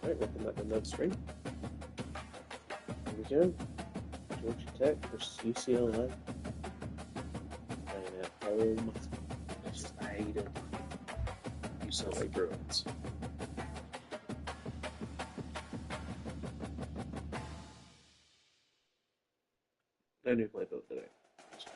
Alright, welcome back to another stream. Again, Georgia Tech versus UCLA. Playing at home. State of UCLA Bruins. No new playbook today. Just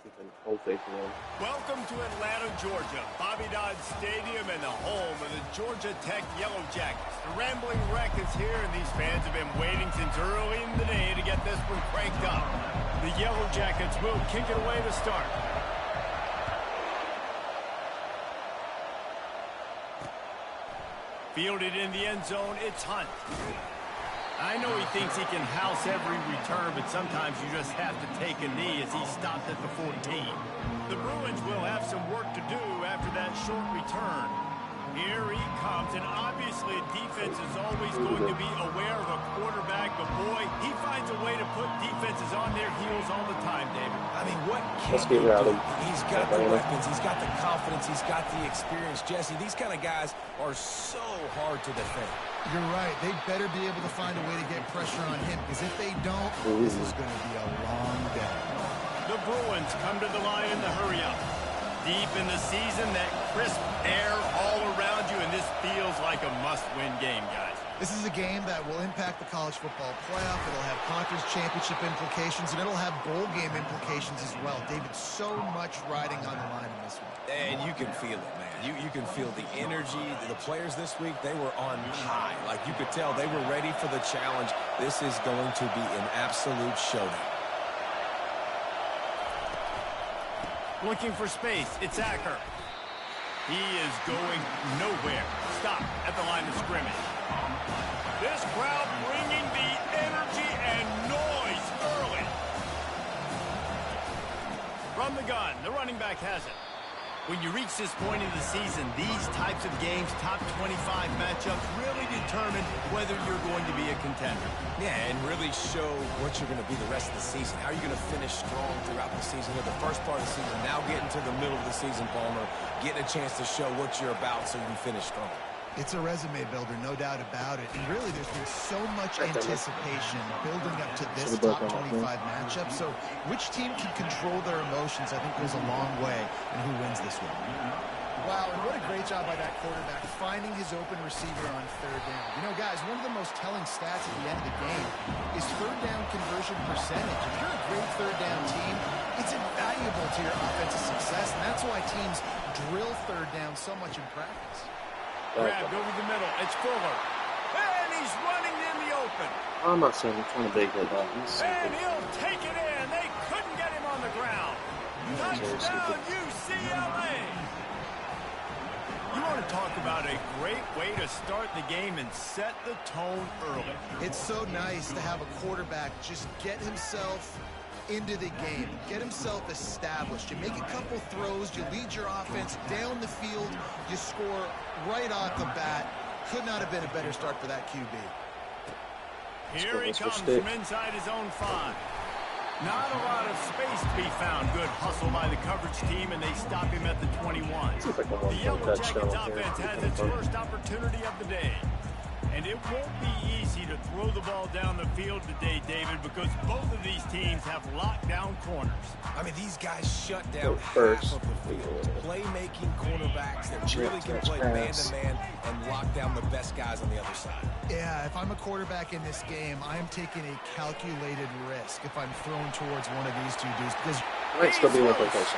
keeping whole faith in them. Welcome to Atlanta, Georgia, Bobby Dodd Stadium and the home of the Georgia Tech Yellow Jackets. The Rambling Wreck is here, and these fans have been waiting since early in the day to get this one cranked up. The Yellow Jackets will kick it away to start. Fielded in the end zone, it's Hunt. I know he thinks he can house every return, but sometimes you just have to take a knee as he stopped at the 14. The Bruins will have some work to do after that short return. Here he comes, and obviously defense is always going to be aware of a quarterback, but boy, he finds a way to put defenses on their heels all the time, David. I mean, what can he do? He's got the weapons, he's got the confidence, he's got the experience. Jesse, these kind of guys are so hard to defend. You're right. They better be able to find a way to get pressure on him, because if they don't, this is going to be a long day. The Bruins come to the line in the hurry-up. Deep in the season, that crisp air all around you, and this feels like a must-win game, guys. This is a game that will impact the college football playoff. It'll have conference championship implications, and it'll have bowl game implications as well. David, so much riding on the line in this one. And you can feel it, man. You can feel the energy. The players this week, they were on high. Like, you could tell they were ready for the challenge. This is going to be an absolute showdown. Looking for space, it's Acker. He is going nowhere. Stop at the line of scrimmage. This crowd bringing the energy and noise early. From the gun, the running back has it. When you reach this point in the season, these types of games, top 25 matchups, really determine whether you're going to be a contender. Yeah, and really show what you're going to be the rest of the season. How are you going to finish strong throughout the season, or the first part of the season, now getting to the middle of the season, Palmer, getting a chance to show what you're about so you can finish strong. It's a resume builder, no doubt about it. And really, there's been so much anticipation building up to this top 25 matchup. So which team can control their emotions, I think, goes a long way in who wins this one. Wow, and what a great job by that quarterback, finding his open receiver on third down. You know, guys, one of the most telling stats at the end of the game is third down conversion percentage. If you're a great third down team, it's invaluable to your offensive success, and that's why teams drill third down so much in practice. Grabbed over the middle. It's Fuller. And he's running in the open. I'm not saying I'm trying to big that up. And he'll take it in. They couldn't get him on the ground. Touchdown, UCLA. You want to talk about a great way to start the game and set the tone early. It's so nice to have a quarterback just get himself into the game, get himself established. You make a couple throws, you lead your offense down the field, you score right off the bat. Could not have been a better start for that QB. Here he comes from inside his own 5. Not a lot of space to be found. Good hustle by the coverage team, and they stop him at the 21. The Yellow Jackets offense has its first opportunity of the day. And it won't be easy to throw the ball down the field today, David, because both of these teams have lockdown corners. I mean, these guys shut down half of the field. Playmaking cornerbacks that really can play man-to-man and lock down the best guys on the other side. Yeah, if I'm a quarterback in this game, I'm taking a calculated risk if I'm throwing towards one of these two dudes, because might still be worth a close.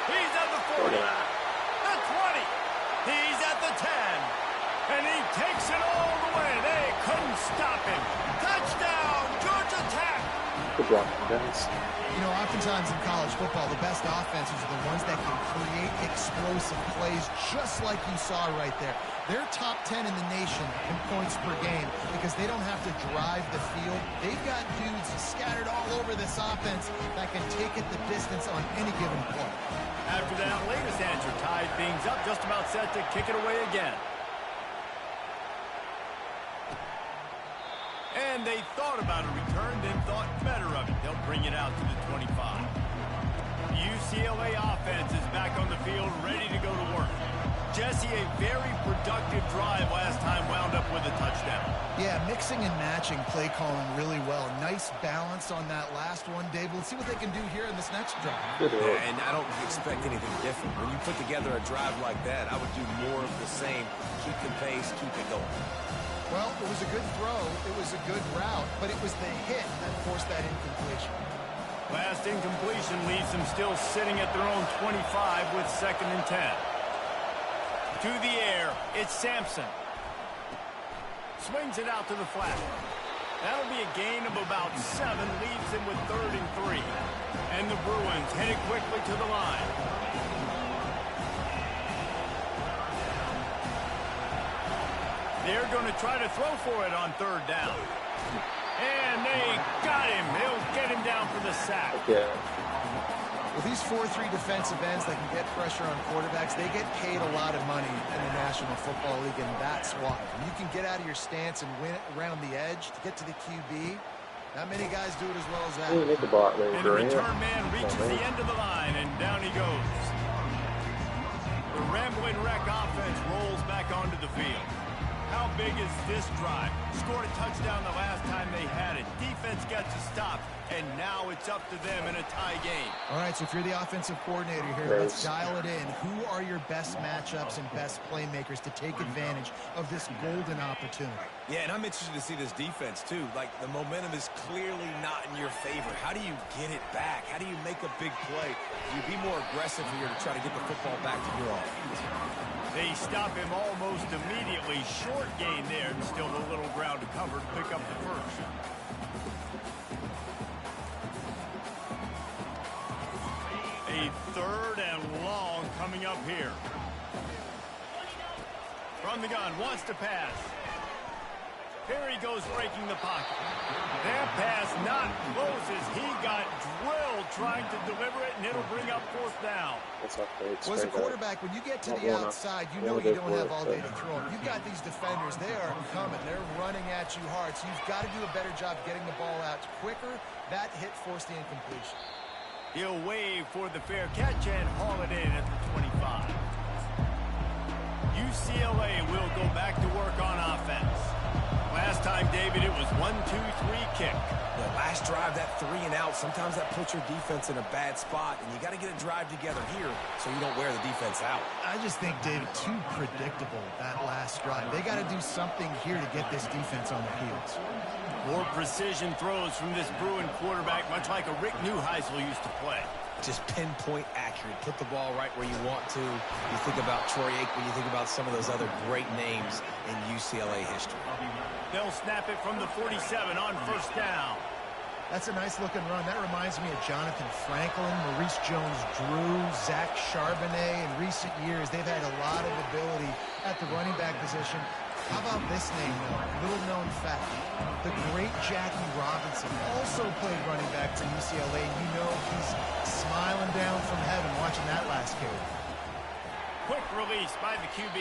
He's at the 40, the 20, he's at the 10, and he takes it all the way. They couldn't stop him. Touchdown, Georgia Tech. Good block, guys. You know, oftentimes in college football, the best offenses are the ones that can create explosive plays, just like you saw right there. They're top 10 in the nation in points per game because they don't have to drive the field. They've got dudes scattered all over this offense that can take it the distance on any given play. After that latest answer tied things up, just about set to kick it away again. And they thought about a return, then thought better of it. They'll bring it out to the 25. UCLA offense is back on the field, ready to go to work. Jesse, a very productive drive last time wound up with a touchdown. Yeah, mixing and matching play calling really well. Nice balance on that last one, Dave. Let's see what they can do here in this next drive. Yeah, and I don't expect anything different. When you put together a drive like that, I would do more of the same. Keep the pace, keep it going. Well, it was a good throw. It was a good route, but it was the hit that forced that incompletion. Last incompletion leaves them still sitting at their own 25 with 2nd and 10. To the air, it's Sampson. Swings it out to the flat. That'll be a gain of about 7, leaves them with 3rd and 3. And the Bruins headed quickly to the line. They're going to try to throw for it on 3rd down. And they got him. They'll get him down for the sack. Yeah. Well, these 4-3 defensive ends that can get pressure on quarterbacks, they get paid a lot of money in the National Football League, and that's why. When you can get out of your stance and win around the edge to get to the QB, not many guys do it as well as that. And the return man reaches the end of the line, and down he goes. The Rambling Wreck offense rolls back onto the field. How big is this drive? Scored a touchdown the last time they had it. Defense gets a stop, and now it's up to them in a tie game. All right, so if you're the offensive coordinator here, let's dial it in. Who are your best matchups and best playmakers to take advantage of this golden opportunity? Yeah, and I'm interested to see this defense, too. Like, the momentum is clearly not in your favor. How do you get it back? How do you make a big play? Do you be more aggressive here to try to get the football back to your offense? They stop him almost immediately. Short gain there, and still a little ground to cover to pick up the first. A 3rd and long coming up here. From the gun, wants to pass. Here he goes breaking the pocket. That pass not close as he got drilled trying to deliver it, and it'll bring up 4th down. Well, as a quarterback, when you get to the outside, you know you don't have all day to throw it. You've got these defenders. They are coming. They're running at you hard, so you've got to do a better job getting the ball out quicker. That hit forced the incompletion. He'll wave for the fair catch and haul it in at the 25. UCLA will go back to work on offense. Last time, David, it was 1-2-3 kick. The last drive, that 3 and out, sometimes that puts your defense in a bad spot, and you got to get a drive together here so you don't wear the defense out. I just think, David, too predictable, that last drive. They got to do something here to get this defense on the heels. More precision throws from this Bruin quarterback, much like a Rick Neuheisel used to play. Just pinpoint accurate. Put the ball right where you want to. You think about Troy Aikman, you think about some of those other great names in UCLA history. They'll snap it from the 47 on 1st down. That's a nice-looking run. That reminds me of Jonathan Franklin, Maurice Jones-Drew, Zach Charbonnet. In recent years, they've had a lot of ability at the running back position. How about this name, though? Little-known fact. The great Jackie Robinson also played running back for UCLA, and you know he's smiling down from heaven watching that last carry. Quick release by the QB.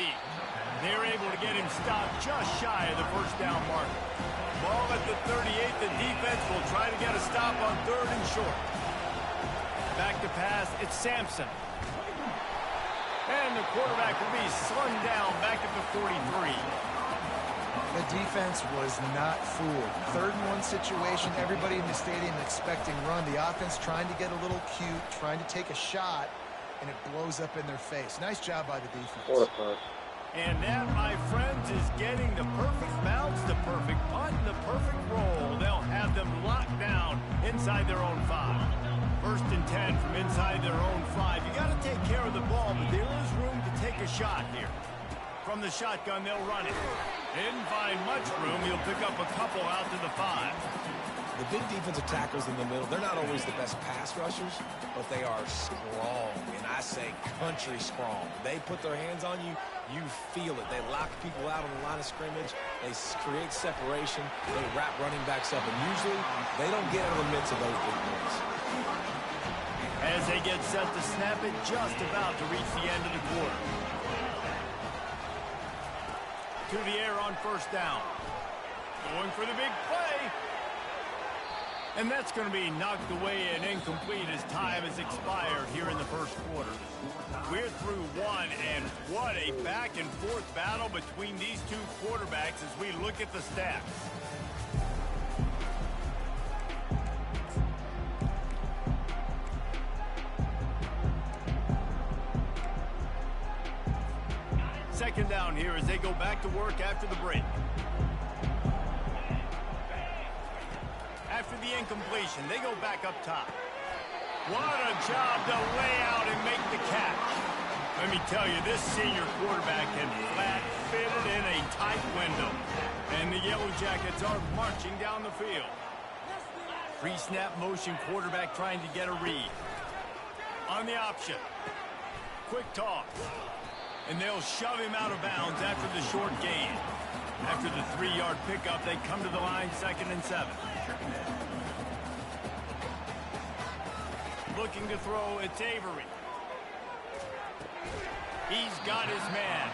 They're able to get him stopped just shy of the 1st down marker. Ball at the 38. The defense will try to get a stop on 3rd and short. Back to pass. It's Sampson. And the quarterback will be slung down back at the 43. The defense was not fooled. 3rd and 1 situation. Everybody in the stadium expecting run. The offense trying to get a little cute, trying to take a shot, and it blows up in their face. Nice job by the defense. And that, my friends, is getting the perfect bounce, the perfect punt, and the perfect roll. They'll have them locked down inside their own 5. 1st and 10 from inside their own 5. You got to take care of the ball, but there is room to take a shot here. From the shotgun, they'll run it. Didn't find much room. He'll pick up a couple out to the 5. The big defensive tackles in the middle, they're not always the best pass rushers, but they are strong, and I say country strong. They put their hands on you, you feel it. They lock people out on the line of scrimmage. They create separation. They wrap running backs up, and usually they don't get out of the midst of those big boys. As they get set to snap it, just about to reach the end of the quarter. To the air on 1st down. Going for the big play. And that's going to be knocked away and incomplete as time has expired here in the first quarter. We're through one, and what a back-and-forth battle between these two quarterbacks as we look at the stats. Second down here as they go back to work after the break. After the incompletion, they go back up top. What a job to lay out and make the catch. Let me tell you, this senior quarterback can flat fit it in a tight window. And the Yellow Jackets are marching down the field. Pre-snap motion quarterback trying to get a read. On the option. Quick toss. And they'll shove him out of bounds after the short gain. After the 3-yard pickup, they come to the line 2nd and 7. Looking to throw, it's Avery. He's got his man.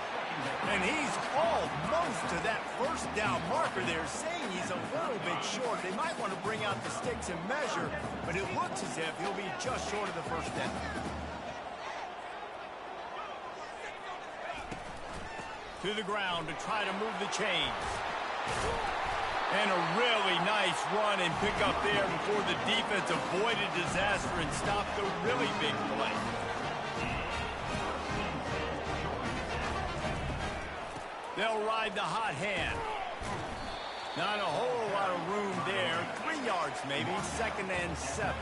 And he's almost to that first down marker there, saying he's a little bit short. They might want to bring out the sticks and measure, but it looks as if he'll be just short of the first down. To the ground to try to move the chains. And a really nice run and pick up there before the defense avoided disaster and stopped the really big play. They'll ride the hot hand. Not a whole lot of room there. 3 yards maybe, 2nd and 7.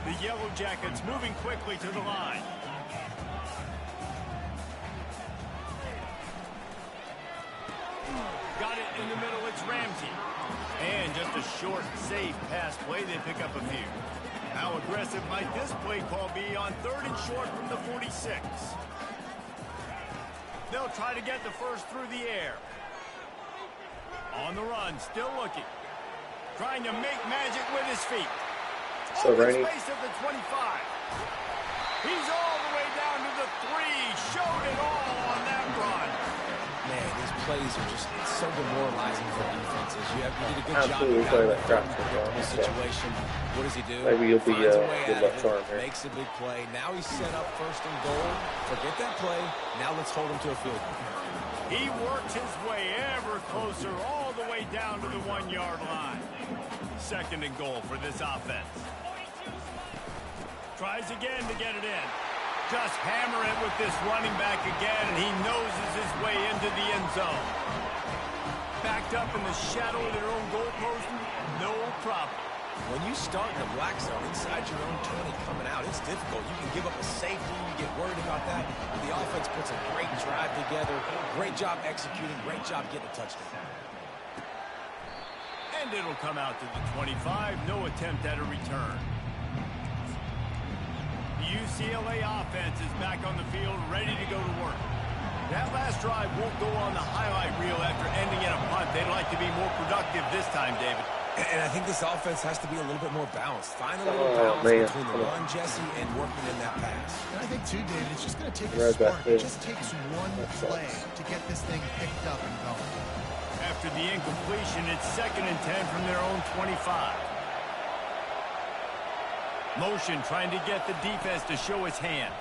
The Yellow Jackets moving quickly to the line. Got it in the middle, it's Ramsey. And just a short, safe pass play, they pick up a few. How aggressive might this play call be on 3rd and short from the 46? They'll try to get the first through the air. On the run, still looking. Trying to make magic with his feet. So Open Rainey. space at the 25. He's all the way down to the 3. Showed it all on that run. Man, these plays are just so demoralizing for defenses. You need a good Absolutely job. play You like got crap. a situation. What does he do? Maybe you'll be Finds a way good out left of arm it, here. makes a big play. Now he's set up 1st and goal. Forget that play. Now let's hold him to a field goal. He works his way ever closer all the way down to the 1-yard line. 2nd and goal for this offense. Tries again to get it in. Just hammer it with this running back again, and he noses his way into the end zone. Backed up in the shadow of their own goalpost, no problem. When you start in the black zone inside your own 20 coming out, it's difficult. You can give up a safety. You get worried about that. But the offense puts a great drive together. Great job executing. Great job getting a touchdown. And it'll come out to the 25. No attempt at a return. The UCLA offense is back on the field, ready to go to work. That last drive won't go on the highlight reel after ending in a punt. They'd like to be more productive this time, David. And I think this offense has to be a little bit more balanced. Find a little balance between the run, Jesse, and working in that pass. And I think, too, David, it's just going to take a spark. It just takes one play to get this thing picked up and going. After the incompletion, it's 2nd and 10 from their own 25. Motion trying to get the defense to show his hand.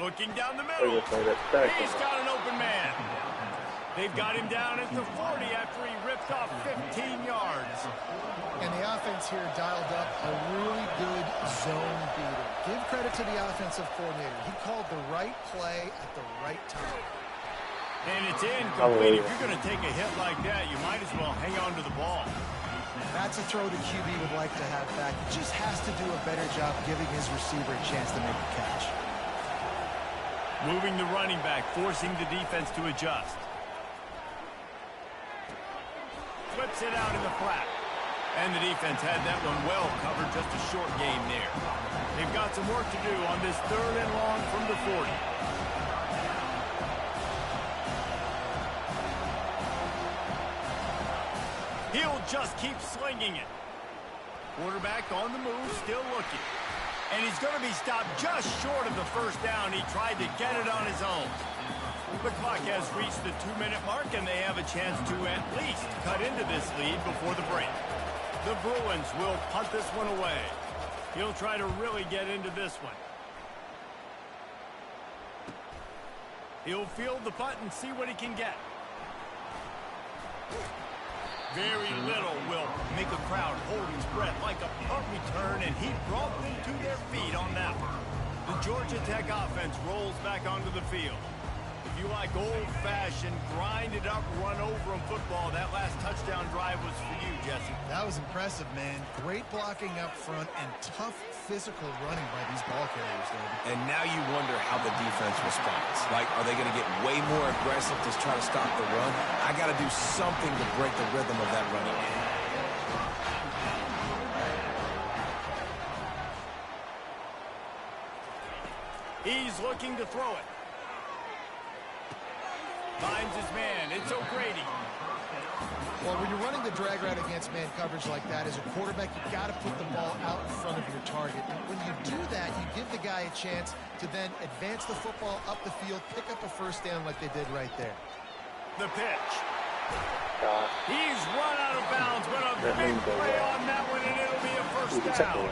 Looking down the middle. He's got an open man. They've got him down at the 40 after he ripped off 15 yards. And the offense here dialed up a really good zone beater. Give credit to the offensive coordinator. He called the right play at the right time. And it's incomplete. If you're going to take a hit like that, you might as well hang on to the ball. That's a throw the QB would like to have back. He just has to do a better job giving his receiver a chance to make a catch. Moving the running back, forcing the defense to adjust. Flips it out in the flat. And the defense had that one well covered, just a short game there. They've got some work to do on this 3rd and long from the 40. He'll just keep slinging it. Quarterback on the move, still looking. And he's going to be stopped just short of the first down. He tried to get it on his own. The clock has reached the 2-minute mark, and they have a chance to at least cut into this lead before the break. The Bruins will punt this one away. He'll try to really get into this one. He'll field the punt and see what he can get. Very little will make a crowd hold its breath like a punt return, and he brought them to their feet on that one. The Georgia Tech offense rolls back onto the field. If you like old-fashioned, grind-it-up, run-over-'em football, that last touchdown drive was for you, Jesse. That was impressive, man. Great blocking up front and tough physical running by these ball carriers, David. And now you wonder how the defense responds. Like, are they going to get way more aggressive to try to stop the run? I got to do something to break the rhythm of that running game. He's looking to throw it. Finds his man. It's O'Grady. Well, when you're running the drag route against man coverage like that, as a quarterback, you got to put the ball out in front of your target. And when you do that, you give the guy a chance to then advance the football up the field, pick up a first down like they did right there. The pitch. He's run out of bounds, but a big play on that one, and it'll be a first down.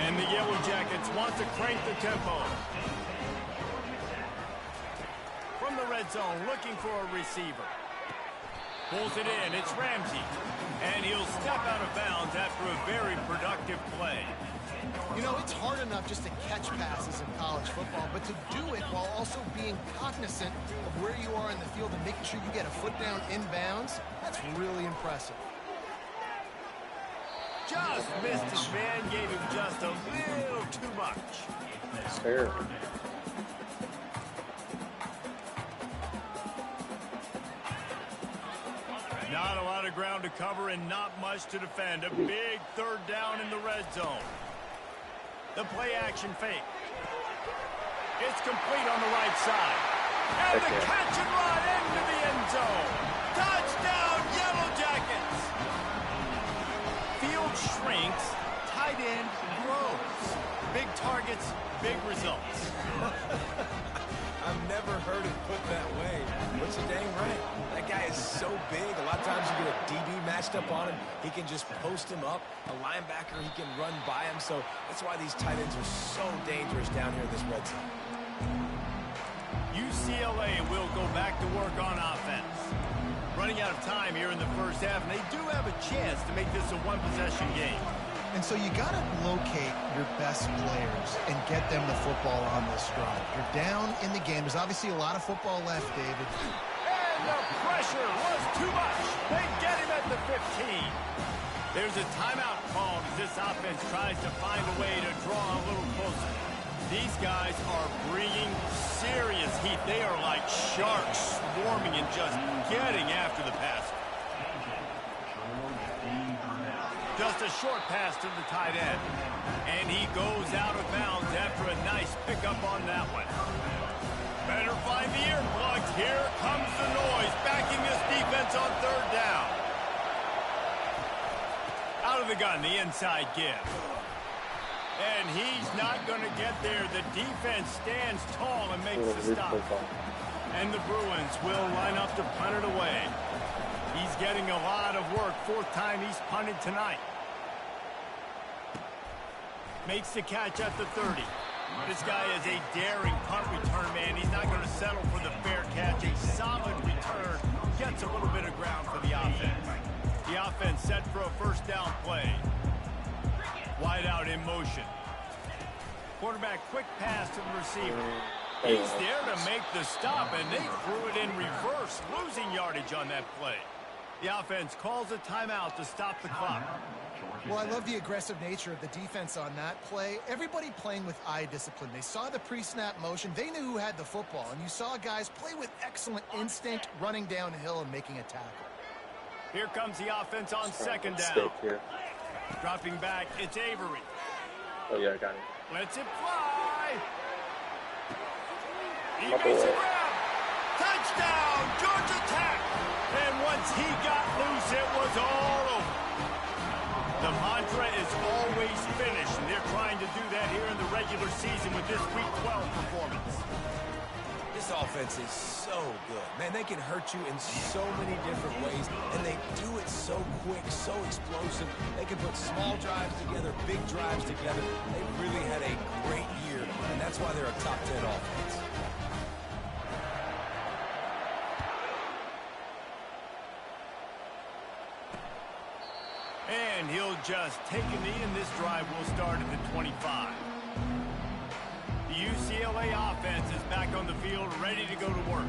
And the Yellow Jackets want to crank the tempo. From the red zone, looking for a receiver. Pulls it in. It's Ramsey. And he'll step out of bounds after a very productive play. You know, it's hard enough just to catch passes in college football, but to do it while also being cognizant of where you are in the field and making sure you get a foot down inbounds, that's really impressive. Just missed his man, gave him just a little too much. Fair. Not a lot of ground to cover and not much to defend. A big third down in the red zone. The play action fake. It's complete on the right side. And the catch and run into the end zone. Touchdown, Yellow Jackets. Field shrinks, tight end grows. Big targets, big results. I've never heard it put that way. But you're dang right. That guy is so big. A lot of times you get a DB matched up on him. He can just post him up. A linebacker, he can run by him. So that's why these tight ends are so dangerous down here in this red zone. UCLA will go back to work on offense. Running out of time here in the first half, and they do have a chance to make this a one-possession game. And so you got to locate your best players and get them the football on this drive. You're down in the game. There's obviously a lot of football left, David. And the pressure was too much. They get him at the 15. There's a timeout called as this offense tries to find a way to draw a little closer. These guys are bringing serious heat. They are like sharks swarming and just getting after the passer. Just a short pass to the tight end. And he goes out of bounds after a nice pickup on that one. Better find the earplugs. Here comes the noise, backing this defense on third down. Out of the gun, the inside give. And he's not going to get there. The defense stands tall and makes the stop. And the Bruins will line up to punt it away. He's getting a lot of work. Fourth time he's punted tonight. Makes the catch at the 30. This guy is a daring punt return man. He's not going to settle for the fair catch. A solid return. Gets a little bit of ground for the offense. The offense set for a first down play. Wide out in motion. Quarterback quick pass to the receiver. He's there to make the stop, and they threw it in reverse, losing yardage on that play. The offense calls a timeout to stop the clock. Well, I love the aggressive nature of the defense on that play. Everybody playing with eye discipline. They saw the pre-snap motion. They knew who had the football, and you saw guys play with excellent instinct, running downhill and making a tackle. Here comes the offense on second down. Dropping back, it's Avery. Oh, yeah, I got it. Lets it fly. He makes a grab. Touchdown, Georgia Tech. And once he got loose, it was all over. The mantra is always finish, and they're trying to do that here in the regular season with this Week 12 performance. This offense is so good. Man, they can hurt you in so many different ways, and they do it so quick, so explosive. They can put small drives together, big drives together. They really had a great year, and that's why they're a top 10 offense. And he'll just take a knee, and this drive will start at the 25. The UCLA offense is back on the field, ready to go to work.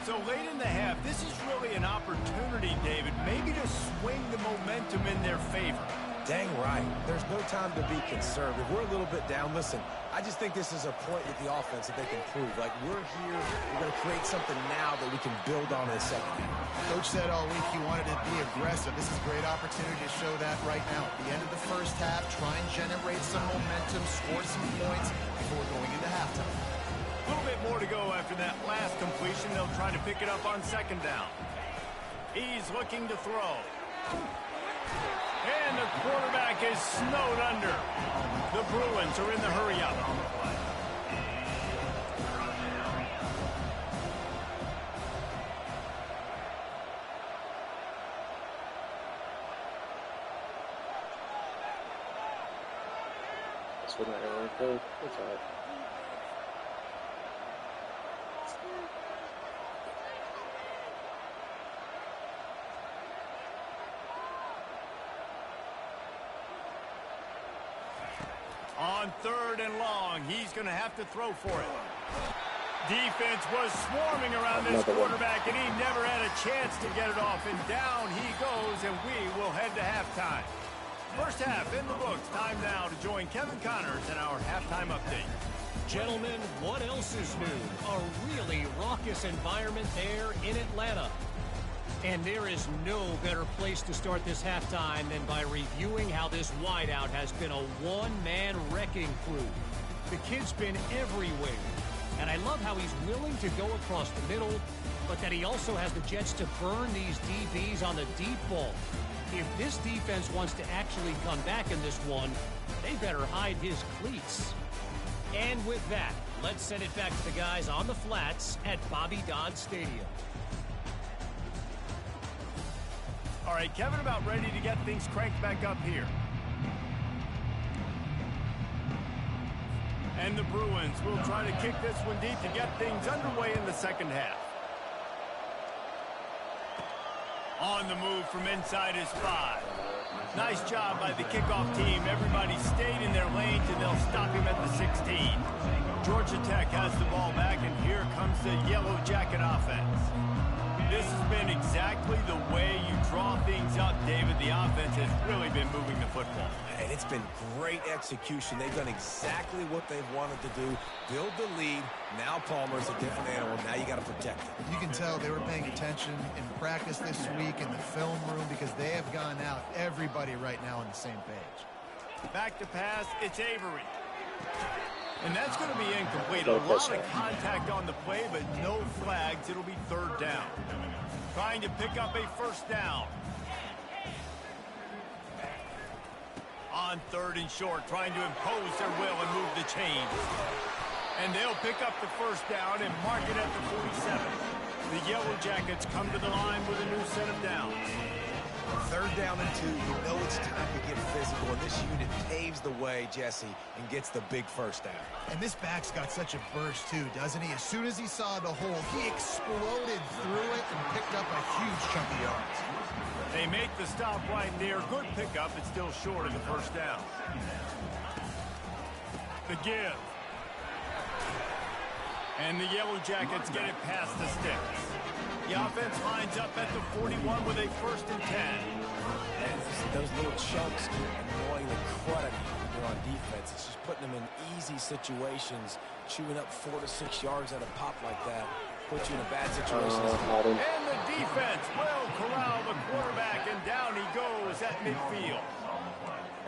So late in the half, this is really an opportunity, David, maybe to swing the momentum in their favor. Dang right. There's no time to be concerned. If we're a little bit down, listen, I just think this is a point with the offense that they can prove. Like, we're here, we're going to create something now that we can build on in the second half. Coach said all week he wanted to be aggressive. This is a great opportunity to show that right now. At the end of the first half, try and generate some momentum, score some points before going into halftime. A little bit more to go after that last completion. They'll try to pick it up on second down. He's looking to throw. And the quarterback is snowed under. The Bruins are in the hurry-up. That's what I like. That's all right. On third and long, he's going to have to throw for it. Defense was swarming around this quarterback, and he never had a chance to get it off. And down he goes, and we will head to halftime. First half in the books. Time now to join Kevin Connors in our halftime update. Gentlemen, what else is new? A really raucous environment there in Atlanta. And there is no better place to start this halftime than by reviewing how this wideout has been a one-man wrecking crew. The kid's been everywhere. And I love how he's willing to go across the middle, but that he also has the jets to burn these DBs on the deep ball. If this defense wants to actually come back in this one, they better hide his cleats. And with that, let's send it back to the guys on the flats at Bobby Dodd Stadium. All right, Kevin, about ready to get things cranked back up here. And the Bruins will try to kick this one deep to get things underway in the second half. On the move from inside his 5. Nice job by the kickoff team. Everybody stayed in their lanes, and they'll stop him at the 16. Georgia Tech has the ball back, and here comes the Yellow Jacket offense. This has been exactly the way you draw things up, David. The offense has really been moving the football. And it's been great execution. They've done exactly what they've wanted to do. Build the lead. Now Palmer's a different animal. Now you got to protect it. You can tell they were paying attention in practice this week in the film room because they have gone out, everybody right now on the same page. Back to pass, it's Avery. And that's going to be incomplete. A lot of contact on the play, but no flags. It'll be third down. Trying to pick up a first down. On third and short, trying to impose their will and move the chains. And they'll pick up the first down and mark it at the 47. The Yellow Jackets come to the line with a new set of downs. Third down and 2, you know it's time to get physical, and this unit paves the way, Jesse, and gets the big first down. And this back's got such a burst, too, doesn't he? As soon as he saw the hole, he exploded through it and picked up a huge chunk of yards. They make the stop right there. Good pickup. It's still short of the first down. The give. And the Yellow Jackets get it past the sticks. The offense lines up at the 41 with a first and 10. And those little chunks annoying the crud when you're on defense. It's just putting them in easy situations, chewing up 4 to 6 yards at a pop like that. Puts you in a bad situation. And the defense will corral the quarterback, and down he goes at midfield.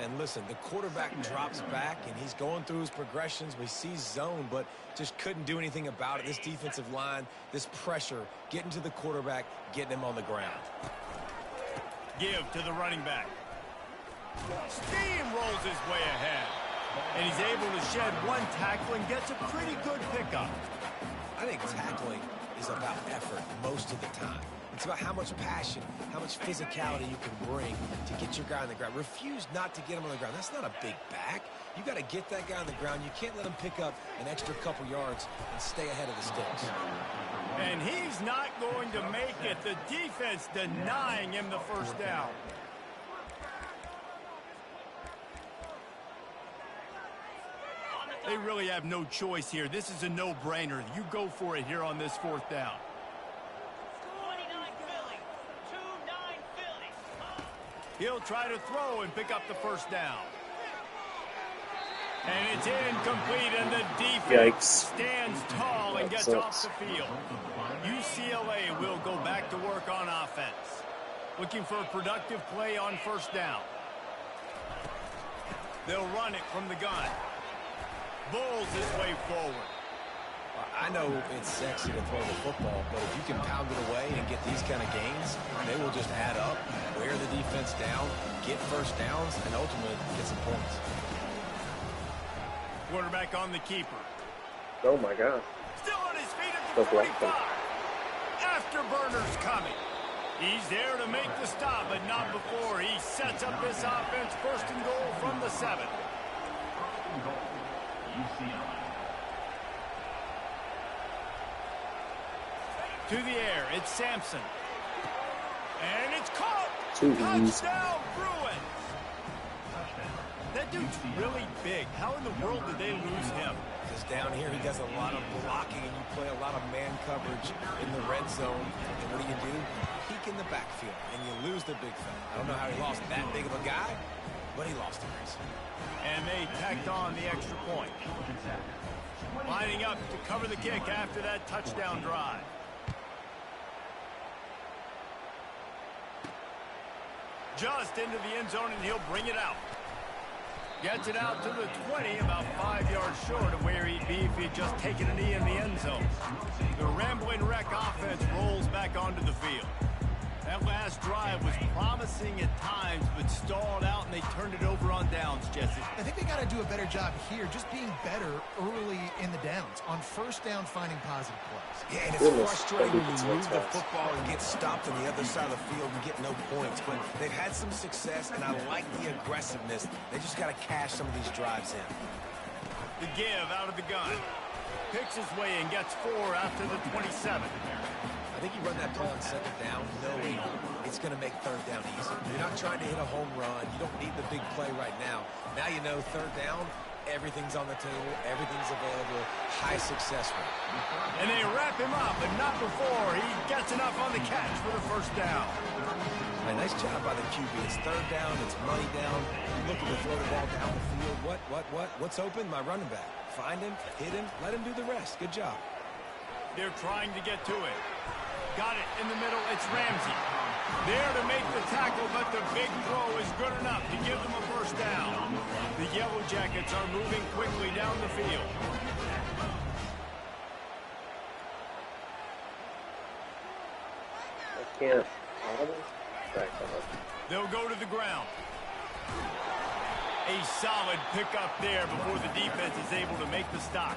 And listen, the quarterback drops back, and he's going through his progressions. We see zone, but just couldn't do anything about it. This defensive line, this pressure, getting to the quarterback, getting him on the ground. Give to the running back. Steamrolls his way ahead. And he's able to shed one tackle and gets a pretty good pickup. I think tackling is about effort most of the time. It's about how much passion, how much physicality you can bring to get your guy on the ground. Refuse not to get him on the ground. That's not a big back. You got to get that guy on the ground. You can't let him pick up an extra couple yards and stay ahead of the sticks. And he's not going to make it. The defense denying him the first down. They really have no choice here. This is a no-brainer. You go for it here on this fourth down. 29 Philly. 2-9 Philly. He'll try to throw and pick up the first down. And it's incomplete, and the defense stands tall and gets off the field. UCLA will go back to work on offense. Looking for a productive play on first down. They'll run it from the gun. Bulls his way forward. I know it's sexy to throw the football, but if you can pound it away and get these kind of gains, they will just add up, wear the defense down, get first downs, and ultimately get some points. Quarterback on the keeper. Oh my God. Still on his feet at the 45. Afterburner's coming. He's there to make the stop, but not before. He sets up this offense first and goal from the 7. To the air, it's Sampson. And it's caught. Touchdown, Bruins. That dude's really big. How in the world did they lose him? Because down here he does a lot of blocking and you play a lot of man coverage in the red zone. And what do? You peek in the backfield and you lose the big fella. I don't know how he lost that big of a guy, but he lost the race. And they tacked on the extra point. Lining up to cover the kick after that touchdown drive. Just into the end zone, and he'll bring it out. Gets it out to the 20, about 5 yards short of where he'd be if he'd just taken a knee in the end zone. The Rambling Wreck offense rolls back onto the field. That last drive was promising at times, but stalled out, and they turned it over on downs, Jesse. I think they got to do a better job here, just being better early in the downs, on first down finding positive plays. Yeah, and it's frustrating when you move the football and get stopped on the other side of the field and get no points, but they've had some success, and I like the aggressiveness. They just got to cash some of these drives in. The give out of the gun. Picks his way and gets 4 after the 27. I think you run that play on second down knowing it's going to make third down easy. You're not trying to hit a home run. You don't need the big play right now. Now you know third down, everything's on the table, everything's available, high success rate. And they wrap him up, but not before he gets enough on the catch for the first down. A nice job by the QB. It's third down, it's money down. You're looking to throw the ball down the field. What's open? My running back. Find him, hit him, let him do the rest. Good job. They're trying to get to it. Got it in the middle. It's Ramsey. There to make the tackle, but the big throw is good enough to give them a first down. The Yellow Jackets are moving quickly down the field. I can't. They'll go to the ground. A solid pickup there before the defense is able to make the stop.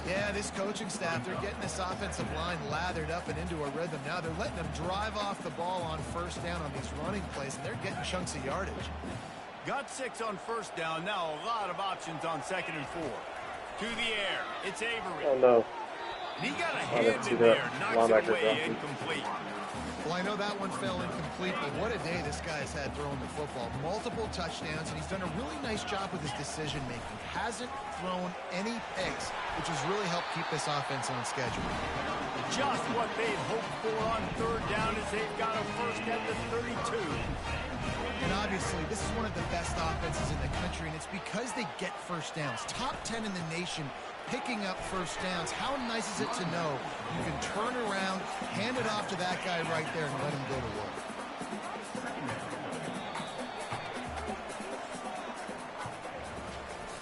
Yeah, this coaching staff, they're getting this offensive line lathered up and into a rhythm. Now they're letting them drive off the ball on first down on these running plays, and they're getting chunks of yardage. Got 6 on first down. Now a lot of options on second and 4. To the air. It's Avery. Oh, no. And he got a hand in there. Knocks it away incomplete. Well, I know that one fell incomplete, but what a day this guy's had throwing the football. Multiple touchdowns, and he's done a really nice job with his decision-making. Hasn't thrown any picks, which has really helped keep this offense on schedule. Just what they'd hoped for on third down as they've got a first at the 32. And obviously, this is one of the best offenses in the country, and it's because they get first downs. Top 10 in the nation picking up first downs. How nice is it to know you can turn around, hand it off to that guy right there, and let him go to work.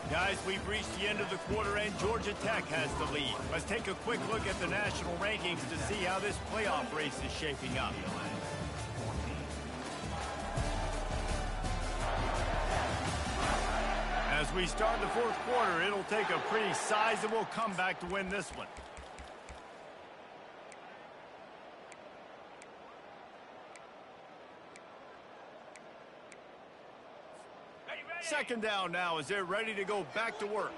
Guys, we've reached the end of the quarter, and Georgia Tech has the lead. Let's take a quick look at the national rankings to see how this playoff race is shaping up. As we start the fourth quarter, it'll take a pretty sizable comeback to win this one. Second down now as they're ready to go back to work.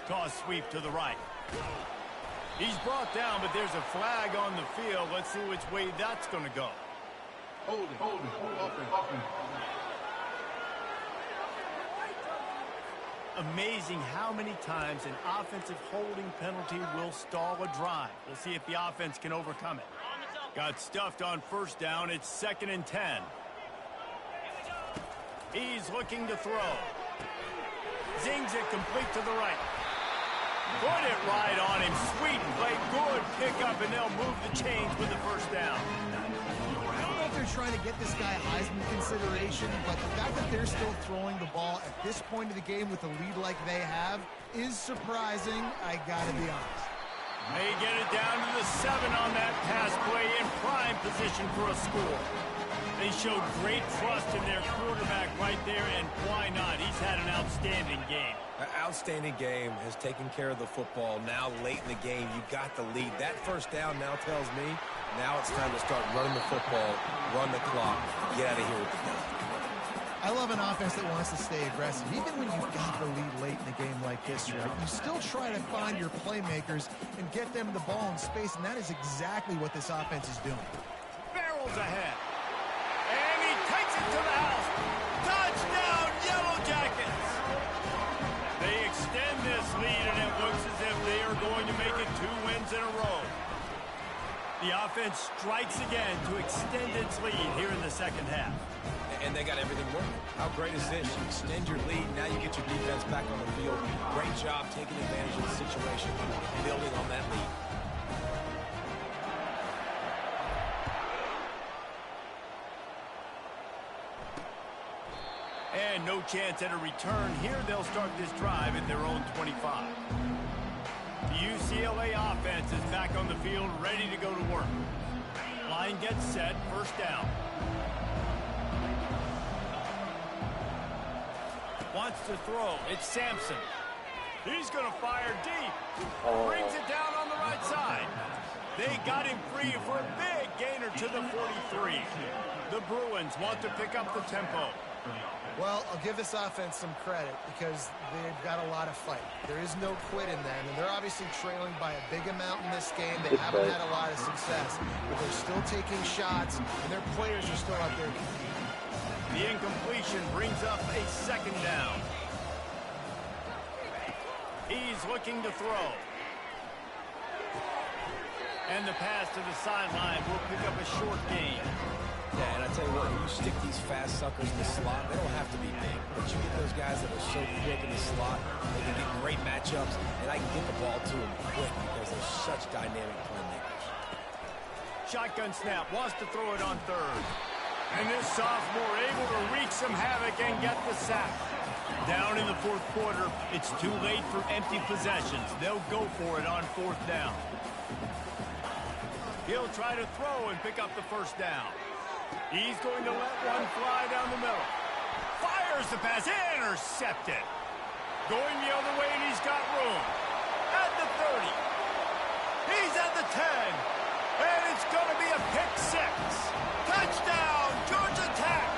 Toss sweep to the right. He's brought down, but there's a flag on the field. Let's see which way that's going to go. Hold it. Amazing how many times an offensive holding penalty will stall a drive. We'll see if the offense can overcome it. Got stuffed on first down. It's 2nd and 10. He's looking to throw. Zings it complete to the right. Put it right on him. Sweet play. Good pickup, and they'll move the chains with the first down. I don't know if they're trying to get this guy Heisman consideration, but the fact that they're still throwing the ball at this point of the game with a lead like they have is surprising, I gotta be honest. They get it down to the 7 on that pass play in prime position for a score. They showed great trust in their quarterback right there, and why not? He's had an outstanding game. An outstanding game, has taken care of the football. Now late in the game, you got the lead. That first down now tells me now it's time to start running the football, run the clock, get out of here with the ball. I love an offense that wants to stay aggressive. Even when you've got the lead late in a game like this, right, you still try to find your playmakers and get them the ball in space, and that is exactly what this offense is doing. Barrels ahead. And he takes it to the house. Touchdown, Yellow Jackets. They extend this lead, and it looks as if they are going to make it 2 wins in a row. The offense strikes again to extend its lead here in the second half. And they got everything working. How great is this? You extend your lead, now you get your defense back on the field. Great job taking advantage of the situation, building on that lead. And no chance at a return. Here they'll start this drive at their own 25. The UCLA offense is back on the field, ready to go to work. Line gets set, first down. Wants to throw. It's Sampson. He's going to fire deep. Brings it down on the right side. They got him free for a big gainer to the 43. The Bruins want to pick up the tempo. Well, I'll give this offense some credit because they've got a lot of fight. There is no quit in them, and they're obviously trailing by a big amount in this game. They haven't had a lot of success, but they're still taking shots, and their players are still out there competing. The incompletion brings up a second down. He's looking to throw. And the pass to the sideline will pick up a short gain. Yeah, and I tell you what, you stick these fast suckers in the slot, they don't have to be big, but you get those guys that are so quick in the slot, they can get great matchups, and I can get the ball to them quick because they're such dynamic playmakers. Shotgun snap, wants to throw it on third. And this sophomore able to wreak some havoc and get the sack. Down in the fourth quarter, it's too late for empty possessions. They'll go for it on fourth down. He'll try to throw and pick up the first down. He's going to let one fly down the middle. Fires the pass, intercepted. Going the other way, and he's got room. At the 30. He's at the 10. And it's going to be a pick 6. Touchdown, Georgia Tech.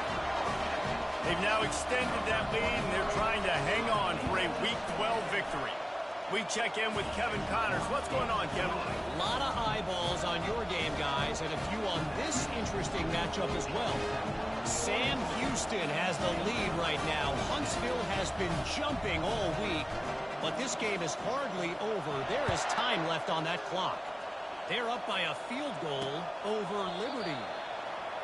They've now extended that lead, and they're trying to hang on for a Week 12 victory. We check in with Kevin Connors. What's going on, Kevin? A lot of eyeballs on your game, guys, and a few on this interesting matchup as well. Sam Houston has the lead right now. Huntsville has been jumping all week, but this game is hardly over. There is time left on that clock. They're up by a field goal over Liberty.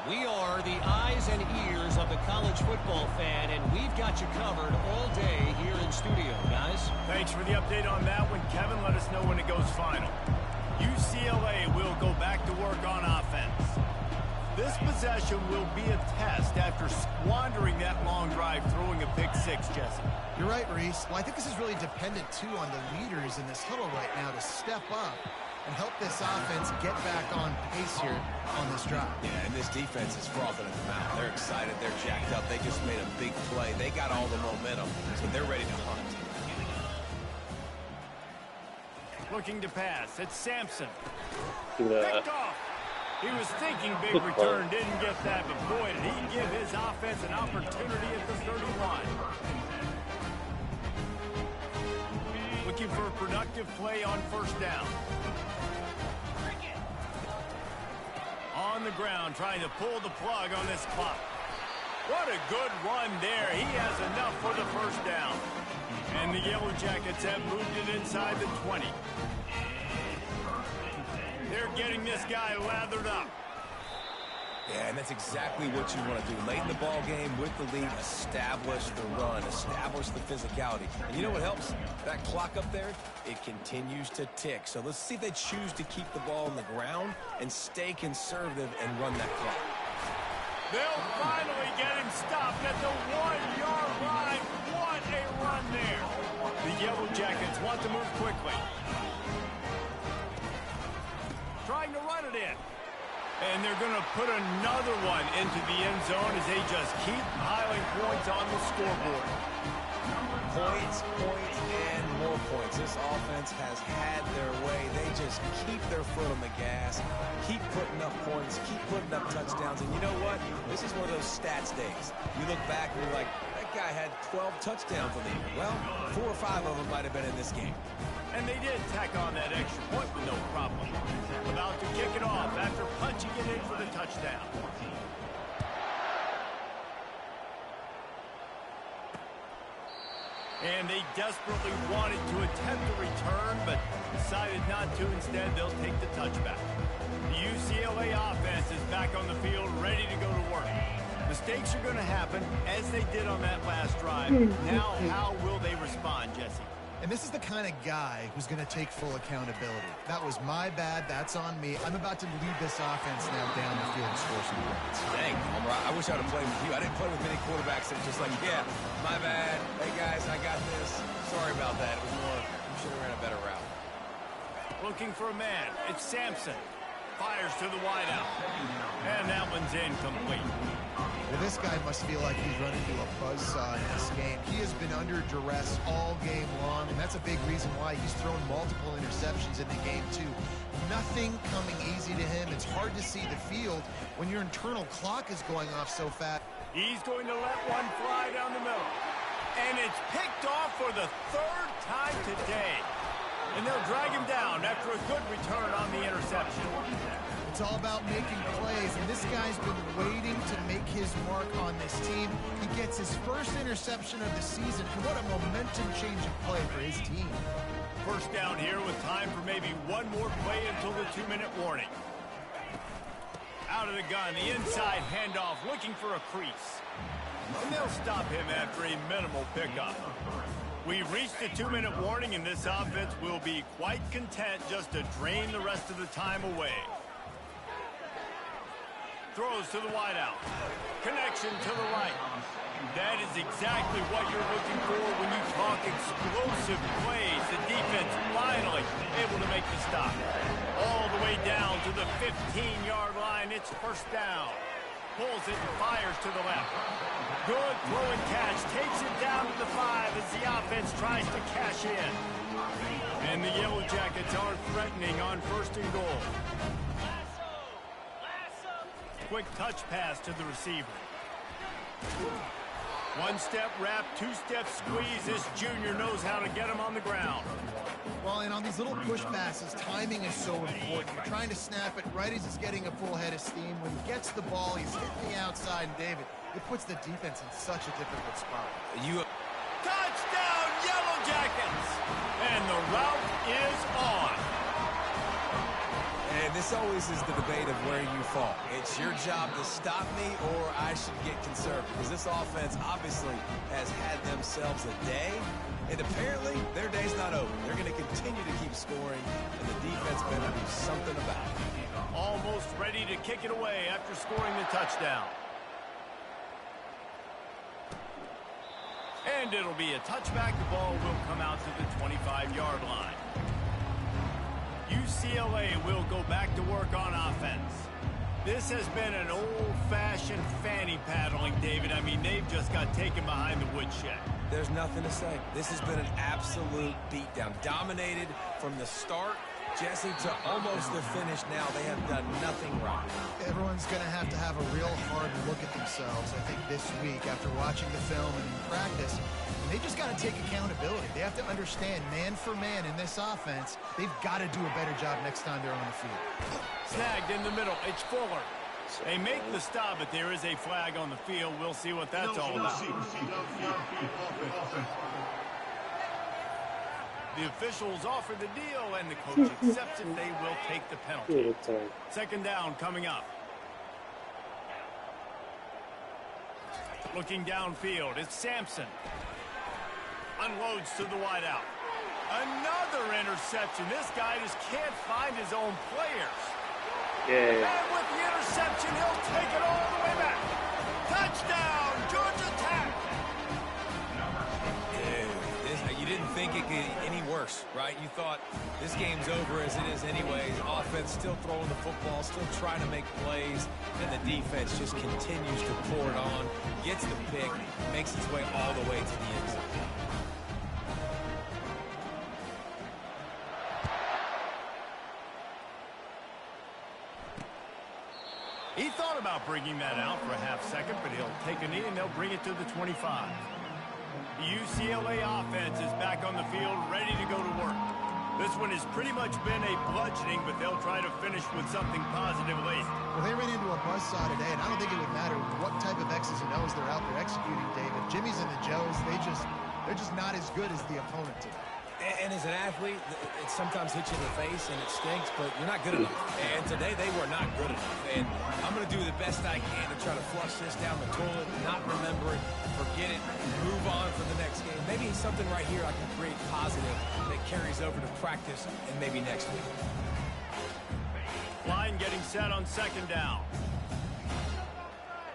We are the eyes and ears of the college football fan, and we've got you covered all day here in studio, guys. Thanks for the update on that one, Kevin. Let us know when it goes final. UCLA will go back to work on offense. This possession will be a test after squandering that long drive, throwing a pick 6, Jesse. You're right, Reese. Well, I think this is really dependent, too, on the leaders in this huddle right now to step up and help this offense get back on pace here on this drive. Yeah, and this defense is frothing at the mouth. They're excited. They're jacked up. They just made a big play. They got all the momentum, so they're ready to hunt. Looking to pass. It's Sampson. Do that. Picked off. He was thinking big return, didn't get that, but boy, did he give his offense an opportunity at the 31. Looking for a productive play on first down. On the ground, trying to pull the plug on this clock. What a good run there. He has enough for the first down. And the Yellow Jackets have moved it inside the 20. They're getting this guy lathered up. Yeah, and that's exactly what you want to do. Late in the ball game with the lead, establish the run, establish the physicality. And you know what helps? That clock up there, it continues to tick. So let's see if they choose to keep the ball on the ground and stay conservative and run that clock. They'll finally get him stopped at the 1-yard line. What a run there. The Yellow Jackets want to move quickly. Trying to run it in. And they're going to put another one into the end zone as they just keep piling points on the scoreboard. Points, and more points. This offense has had their way. They just keep their foot on the gas, keep putting up points, keep putting up touchdowns. And you know what? This is one of those stats days. You look back and you're like, that guy had 12 touchdowns on the year. Well, 4 or 5 of them might have been in this game. And they did tack on that extra point with no problem. About to kick it off after punching it in for the touchdown. And they desperately wanted to attempt a return, but decided not to. Instead, they'll take the touchback. The UCLA offense is back on the field, ready to go to work. Mistakes are going to happen, as they did on that last drive. Now, how will they respond, Jesse? And this is the kind of guy who's going to take full accountability. That was my bad. That's on me. I'm about to lead this offense now down the field and score some points. Dang, Homer, I wish I would have played with you. I didn't play with many quarterbacks that just like, yeah, my bad. Hey, guys, I got this. Sorry about that. It was more, we should have ran a better route. Looking for a man. It's Sampson. Fires to the wideout. And that one's incomplete. Well, this guy must feel like he's running into a buzzsaw in this game. He has been under duress all game long, and that's a big reason why he's thrown multiple interceptions in the game, too. Nothing coming easy to him. It's hard to see the field when your internal clock is going off so fast. He's going to let one fly down the middle. And it's picked off for the 3rd time today. And they'll drag him down after a good return on the interception. It's all about making plays, and this guy's been waiting to make his mark on this team. He gets his first interception of the season, and what a momentum-changing play for his team. First down here with time for maybe one more play until the 2-minute warning. Out of the gun, the inside handoff, looking for a crease. And they'll stop him after a minimal pickup. We've reached the 2-minute warning, and this offense will be quite content just to drain the rest of the time away. Throws to the wideout. Connection to the right. That is exactly what you're looking for when you talk explosive plays. The defense finally able to make the stop. All the way down to the 15-yard line. It's first down. Pulls it and fires to the left. Good throw and catch. Takes it down to the 5 as the offense tries to cash in. And the Yellow Jackets are threatening on 1st and goal. Quick touch pass to the receiver. 1-step wrap, 2-step squeeze. This junior knows how to get him on the ground. Well, and on these little push passes, timing is so important. You're trying to snap it right as he's getting a full head of steam. When he gets the ball, he's hitting the outside, and David, it puts the defense in such a difficult spot. Touchdown, Yellow Jackets! And the route is on. And this always is the debate of where you fall. It's your job to stop me or I should get conservative. Because this offense obviously has had themselves a day. And apparently, their day's not over. They're going to continue to keep scoring. And the defense better do something about it. Almost ready to kick it away after scoring the touchdown. And it'll be a touchback. The ball will come out to the 25-yard line. UCLA will go back to work on offense. This has been an old-fashioned fanny paddling, David. I mean, they've just got taken behind the woodshed. There's nothing to say. This has been an absolute beatdown. Dominated from the start, Jesse, to almost the finish now. They have done nothing wrong. everyone's going to have a real hard look at themselves, I think, this week after watching the film and in practice. And they just got to take accountability. They have to understand, man for man in this offense, they've got to do a better job next time they're on the field. Snagged in the middle. It's Fuller. They make the stop, but there is a flag on the field. We'll see what that's all about. The officials offer the deal, and the coach accepts it. They will take the penalty. Second down coming up. Looking downfield, it's Sampson. Unloads to the wideout. Another interception. This guy just can't find his own players. Yeah. And with the interception, he'll take it all the way back. Touchdown, Georgia Tech. You didn't think it could get any worse, right? You thought this game's over as it is anyways. Offense still throwing the football, still trying to make plays, and the defense just continues to pour it on, gets the pick, makes its way all the way to the end zone. He thought about bringing that out for a half second, but he'll take a knee and they'll bring it to the 25. The UCLA offense is back on the field, ready to go to work. This one has pretty much been a bludgeoning, but they'll try to finish with something positive late. Well, they ran into a buzzsaw today, and I don't think it would matter what type of X's and O's they're out there executing, David. Jimmy's and the Joes, they're just not as good as the opponent today. And as an athlete, it sometimes hits you in the face and it stinks, but you're not good enough. And today they were not good enough. And I'm going to do the best I can to try to flush this down the toilet, not remember it, forget it, move on for the next game. Maybe something right here I can create positive that carries over to practice and maybe next week. Line getting set on second down.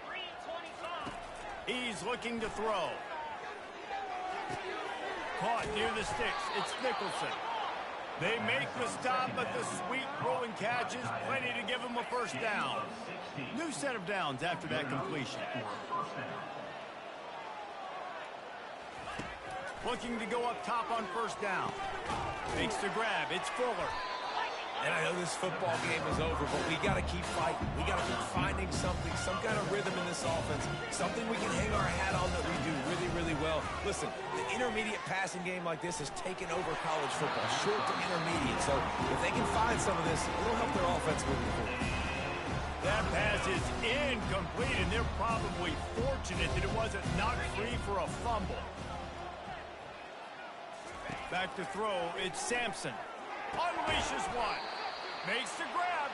3:25. He's looking to throw. Caught near the sticks. It's Nicholson. They make the stop, but the sweet throwing catch is plenty to give him a first down. New set of downs after that completion. Looking to go up top on first down. Makes the grab. It's Fuller. And I know this football game is over, but we got to keep fighting. We got to keep finding something, some kind of rhythm in this offense, something we can hang our hat on that we do really, really well. Listen, the intermediate passing game like this has taken over college football, short to intermediate. So if they can find some of this, it'll help their offense moving forward. That pass is incomplete, and they're probably fortunate that it wasn't knocked free for a fumble. Back to throw, it's Sampson. Unleashes one. Makes the grab.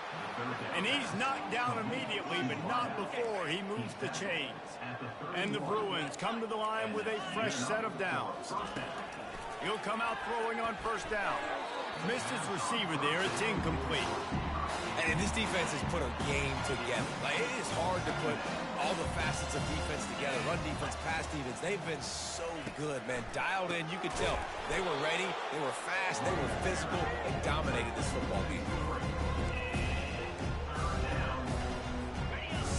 And he's knocked down immediately, but not before he moves the chains. And the Bruins come to the line with a fresh set of downs. He'll come out throwing on first down. Missed his receiver there. It's incomplete. And this defense has put a game together. Like, it is hard to put all the facets of defense together. Run defense, pass defense. They've been so good, man. Dialed in. You could tell they were ready. They were fast. They were physical. They dominated this football game.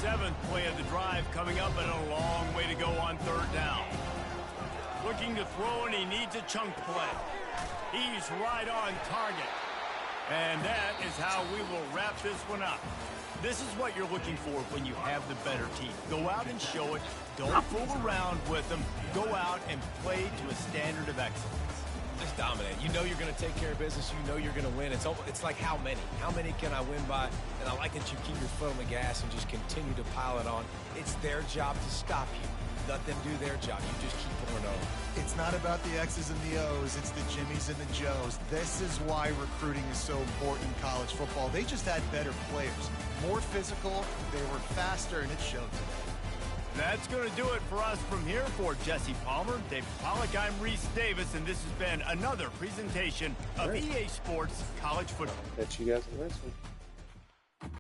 Seventh play of the drive coming up, and a long way to go on third down. Looking to throw, and he needs a chunk play. He's right on target. And that is how we will wrap this one up. This is what you're looking for when you have the better team. Go out and show it. Don't fool around with them. Go out and play to a standard of excellence. Just dominate. You know you're going to take care of business. You know you're going to win. It's like how many? How many can I win by? And I like that you keep your foot on the gas and just continue to pile it on. It's their job to stop you. Let them do their job. You just keep pouring over. It's not about the X's and the O's. It's the Jimmys and the Joes. This is why recruiting is so important in college football. They just had better players. More physical, they were faster, and it showed today. That's going to do it for us from here. For Jesse Palmer, David Pollack, I'm Reese Davis, and this has been another presentation of EA Sports College Football. Catch you guys in the next one.